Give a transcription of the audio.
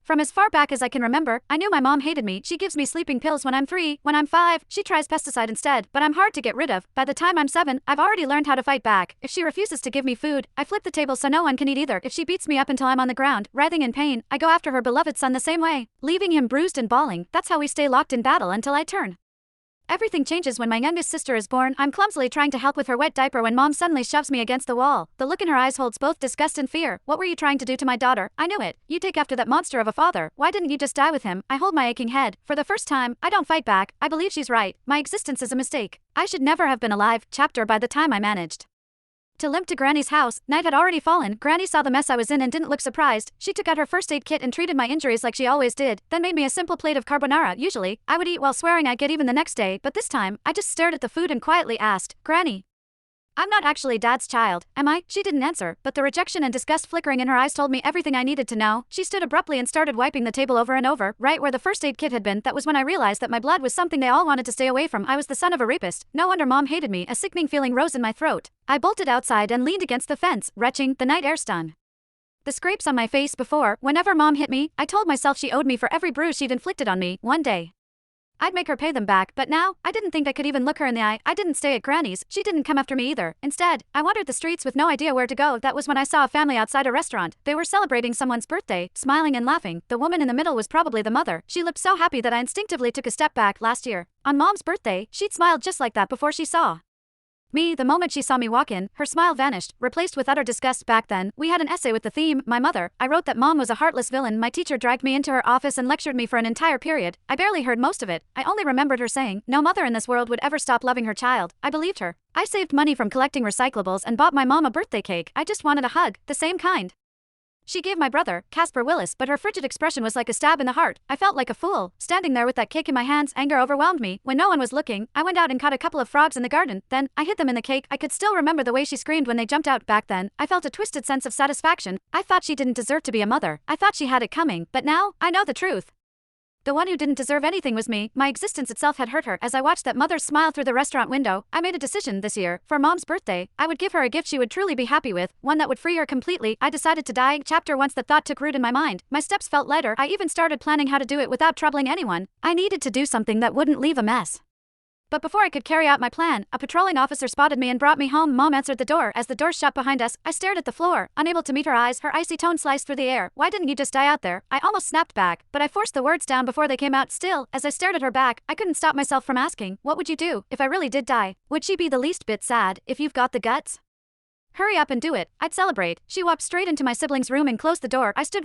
From as far back as I can remember, I knew my mom hated me. She gives me sleeping pills when I'm 3, when I'm 5, she tries pesticide instead, but I'm hard to get rid of. By the time I'm 7, I've already learned how to fight back. If she refuses to give me food, I flip the table so no one can eat either. If she beats me up until I'm on the ground, writhing in pain, I go after her beloved son the same way, leaving him bruised and bawling. That's how we stay locked in battle until I turn. Everything changes when my youngest sister is born. I'm clumsily trying to help with her wet diaper when mom suddenly shoves me against the wall. The look in her eyes holds both disgust and fear. What were you trying to do to my daughter? I knew it. You take after that monster of a father. Why didn't you just die with him? I hold my aching head. For the first time, I don't fight back. I believe she's right. My existence is a mistake. I should never have been alive. Chapter by the time I managed to limp to Granny's house, night had already fallen. Granny saw the mess I was in and didn't look surprised. She took out her first aid kit and treated my injuries like she always did, then made me a simple plate of carbonara. Usually, I would eat while swearing I'd get even the next day, but this time, I just stared at the food and quietly asked, "Granny, I'm not actually Dad's child, am I?" She didn't answer, but the rejection and disgust flickering in her eyes told me everything I needed to know. She stood abruptly and started wiping the table over and over, right where the first aid kit had been. That was when I realized that my blood was something they all wanted to stay away from. I was the son of a rapist. No wonder Mom hated me. A sickening feeling rose in my throat. I bolted outside and leaned against the fence, retching. The night air stung the scrapes on my face before. Whenever Mom hit me, I told myself she owed me for every bruise she'd inflicted on me. One day I'd make her pay them back, but now, I didn't think I could even look her in the eye. I didn't stay at Granny's. She didn't come after me either. Instead, I wandered the streets with no idea where to go. That was when I saw a family outside a restaurant. They were celebrating someone's birthday, smiling and laughing. The woman in the middle was probably the mother. She looked so happy that I instinctively took a step back. Last year, on Mom's birthday, she'd smiled just like that before she saw me. The moment she saw me walk in, her smile vanished, replaced with utter disgust. Back then, we had an essay with the theme, my mother. I wrote that Mom was a heartless villain. My teacher dragged me into her office and lectured me for an entire period. I barely heard most of it. I only remembered her saying, no mother in this world would ever stop loving her child. I believed her. I saved money from collecting recyclables and bought my mom a birthday cake. I just wanted a hug, the same kind she gave my brother, Casper Willis, but her frigid expression was like a stab in the heart. I felt like a fool, standing there with that cake in my hands. Anger overwhelmed me. When no one was looking, I went out and caught a couple of frogs in the garden. Then, I hid them in the cake. I could still remember the way she screamed when they jumped out. Back then, I felt a twisted sense of satisfaction. I thought she didn't deserve to be a mother. I thought she had it coming, but now, I know the truth. The one who didn't deserve anything was me. My existence itself had hurt her. As I watched that mother smile through the restaurant window, I made a decision this year. For Mom's birthday, I would give her a gift she would truly be happy with, one that would free her completely. I decided to die. Chapter once the thought took root in my mind, my steps felt lighter. I even started planning how to do it without troubling anyone. I needed to do something that wouldn't leave a mess. But before I could carry out my plan, a patrolling officer spotted me and brought me home. Mom answered the door. As the door shut behind us, I stared at the floor, unable to meet her eyes. Her icy tone sliced through the air. Why didn't you just die out there? I almost snapped back, but I forced the words down before they came out. Still, as I stared at her back, I couldn't stop myself from asking, what would you do if I really did die? Would she be the least bit sad? If you've got the guts, hurry up and do it. I'd celebrate. She walked straight into my sibling's room and closed the door. I stood